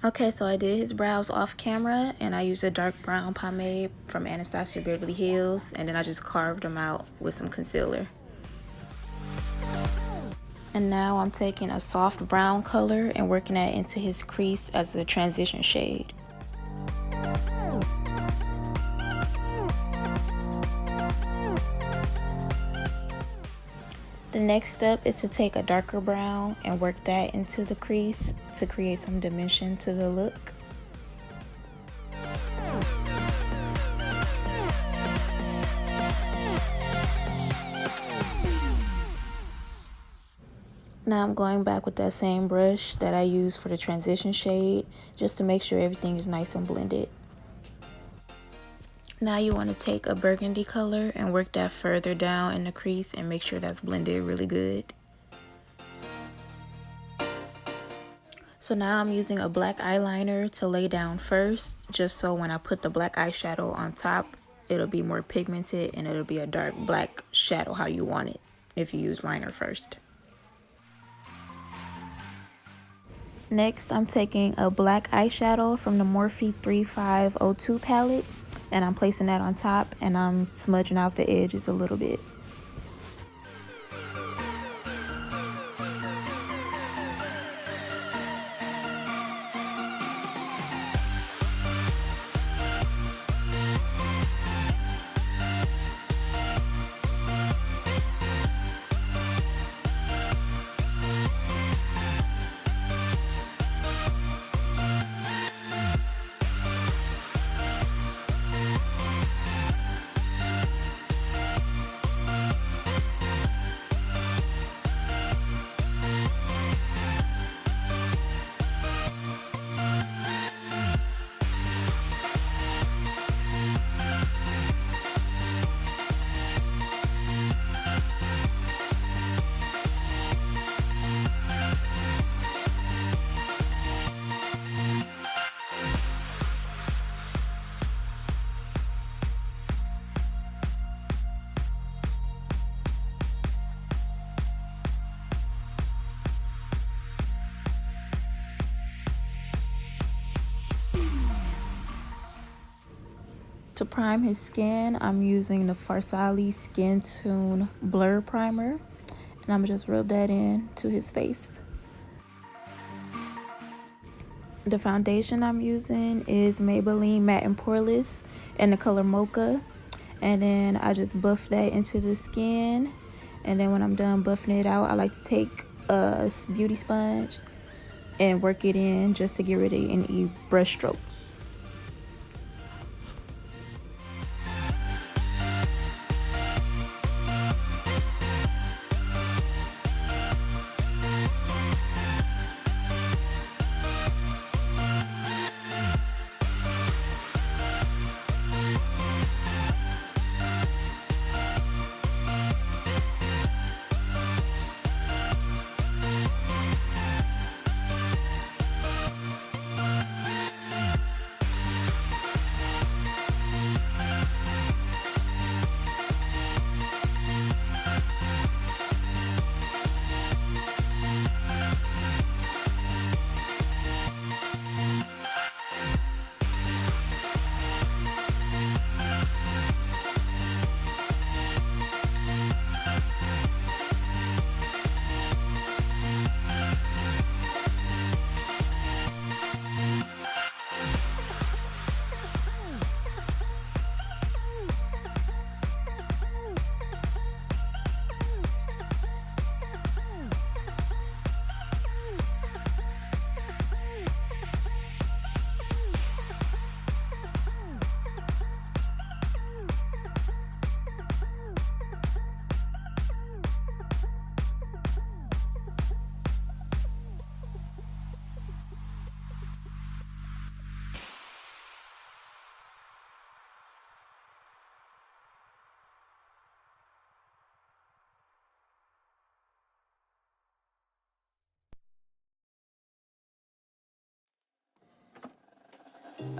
Okay, so I did his brows off camera, and I used a dark brown pomade from Anastasia Beverly Hills, and then I just carved them out with some concealer. And now I'm taking a soft brown color and working that into his crease as a transition shade. The next step is to take a darker brown and work that into the crease to create some dimension to the look. Now I'm going back with that same brush that I used for the transition shade just to make sure everything is nice and blended. Now you want to take a burgundy color and work that further down in the crease and make sure that's blended really good. So now I'm using a black eyeliner to lay down first, just so when I put the black eyeshadow on top, it'll be more pigmented and it'll be a dark black shadow how you want it if you use liner first. Next, I'm taking a black eyeshadow from the Morphe 3502 palette, and I'm placing that on top, and I'm smudging out the edges a little bit. To prime his skin, I'm using the Farsali Skin Tune Blur Primer, and I'm just rub that in to his face. The foundation I'm using is Maybelline Matte and Poreless in the color Mocha, and then I just buff that into the skin, and then when I'm done buffing it out, I like to take a beauty sponge and work it in just to get rid of any brush strokes.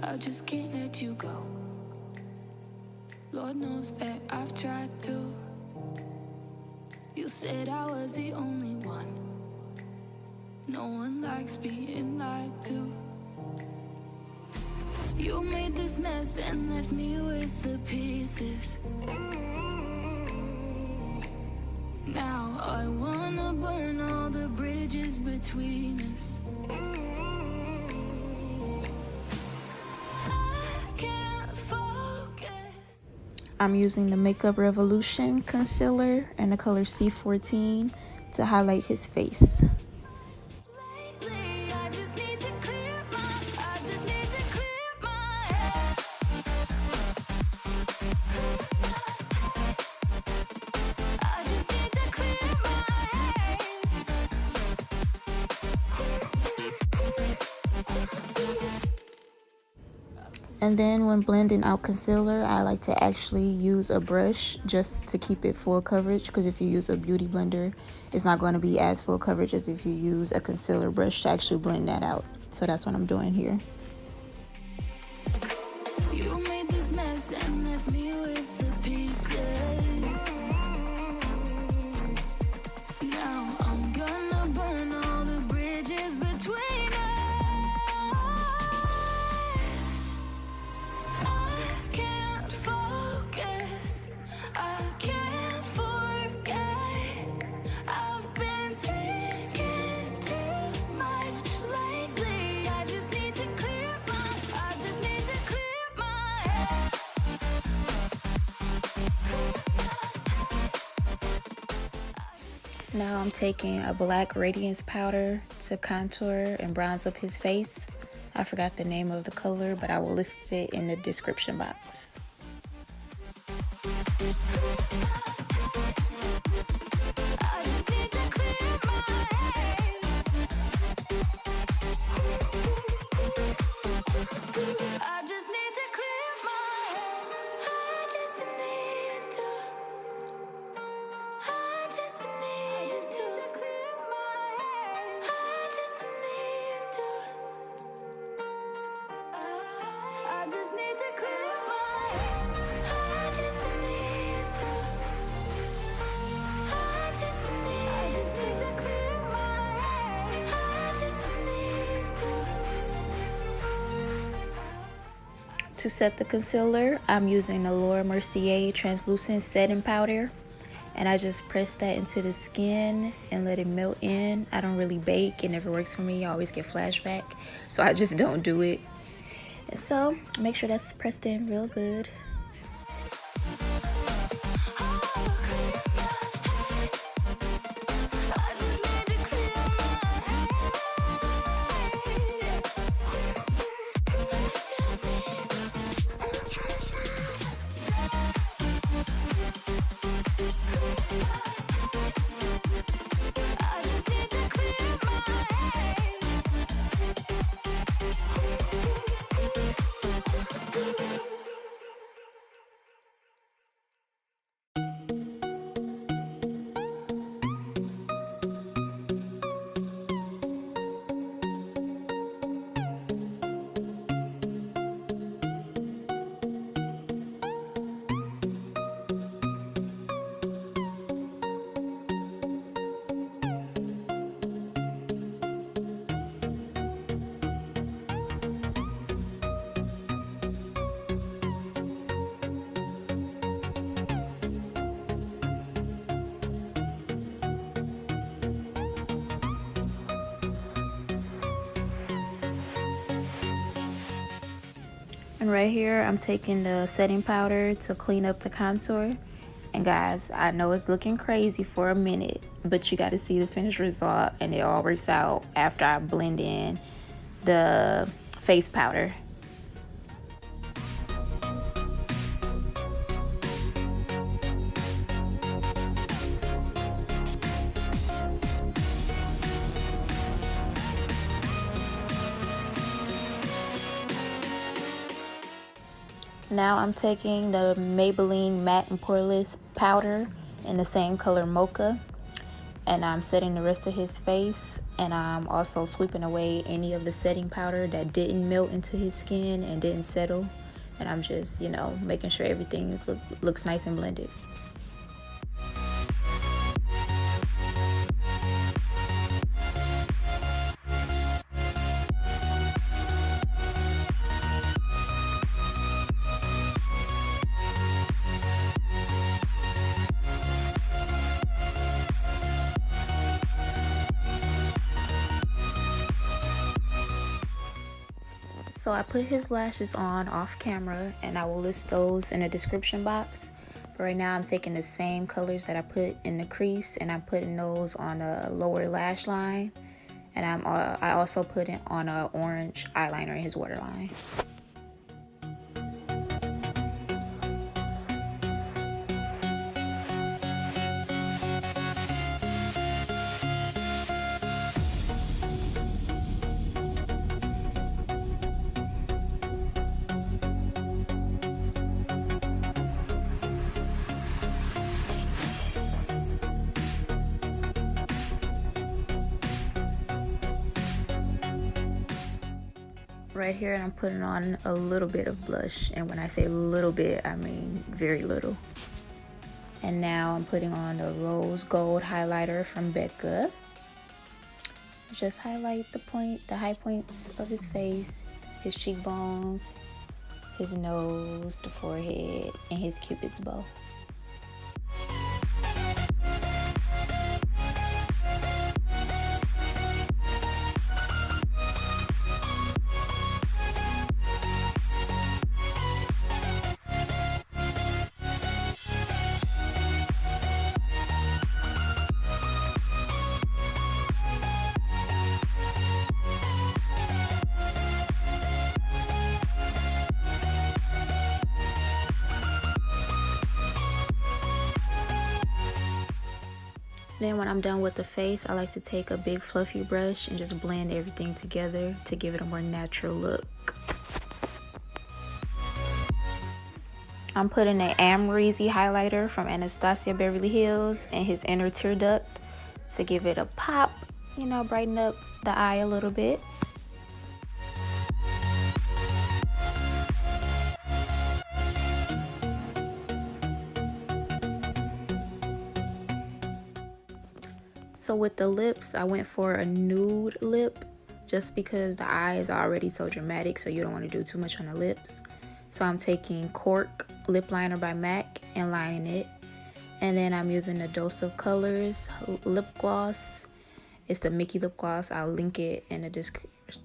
I just can't let you go. Lord knows that I've tried to. You said I was the only one. No one likes being lied to. You made this mess and left me with the pieces. Now I wanna burn all the bridges between us. I can't focus. I'm using the Makeup Revolution concealer in the color C14 to highlight his face. Lately, I just need to clear my head. I just need to clear my head. And then when blending out concealer, I like to actually use a brush just to keep it full coverage, because if you use a beauty blender, it's not going to be as full coverage as if you use a concealer brush to actually blend that out. So that's what I'm doing here. You made this mess and left me with the pieces. Now I'm gonna burn all the bridges between us. I can't focus. I can't forget. I've been thinking too much lately. I just need to clear my head. Now I'm taking a black radiance powder to contour and bronze up his face. I forgot the name of the color, but I will list it in the description box. I just need to clear my head. I just need to clear my head. I just need to. I just need to clear my head. I just need to. I just need to clear my head. I just need to. I just need to clear my head. I just need to. To set the concealer, I'm using the Laura Mercier translucent setting powder, and I just press that into the skin and let it melt in. I don't really bake, it never works for me. I always get flashback, so I just don't do it. And so make sure that's pressed in real good. And right here, I'm taking the setting powder to clean up the contour. And guys, I know it's looking crazy for a minute, but you got to see the finished result, and it all works out after I blend in the face powder. Now I'm taking the Maybelline Matte and Poreless powder in the same color Mocha, and I'm setting the rest of his face, and I'm also sweeping away any of the setting powder that didn't melt into his skin and didn't settle, and I'm just, you know, making sure everything looks nice and blended. So I put his lashes on off camera, and I will list those in the description box. But right now I'm taking the same colors that I put in the crease, and I'm putting those on a lower lash line. And I also put it on a orange eyeliner in his waterline. Right here, I'm putting on a little bit of blush, and when I say little bit, I mean very little. And now I'm putting on the rose gold highlighter from Becca. Just highlight the high points of his face, his cheekbones, his nose, the forehead, and his cupid's bow. Then when I'm done with the face, I like to take a big fluffy brush and just blend everything together to give it a more natural look. I'm putting an Amrezy highlighter from Anastasia Beverly Hills in his inner tear duct to give it a pop, you know, brighten up the eye a little bit. So with the lips, I went for a nude lip just because the eye is already so dramatic, so you don't want to do too much on the lips. So I'm taking Cork lip liner by MAC and lining it. And then I'm using the Dose of Colors lip gloss. It's the Mickey lip gloss. I'll link it in the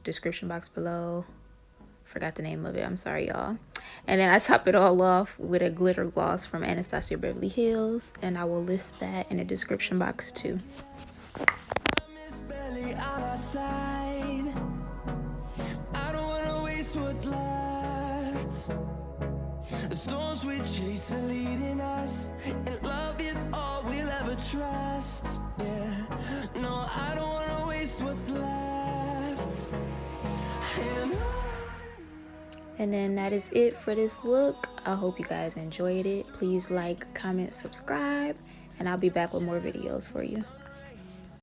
description box below. Forgot the name of it. I'm sorry, y'all. And then I top it all off with a glitter gloss from Anastasia Beverly Hills. And I will list that in the description box too. I don't wanna waste what's left. The storms we chase are leading us, and love is all we'll ever trust. Yeah, no, I don't wanna waste what's left. And then that is it for this look. I hope you guys enjoyed it. Please like, comment, subscribe, and I'll be back with more videos for you.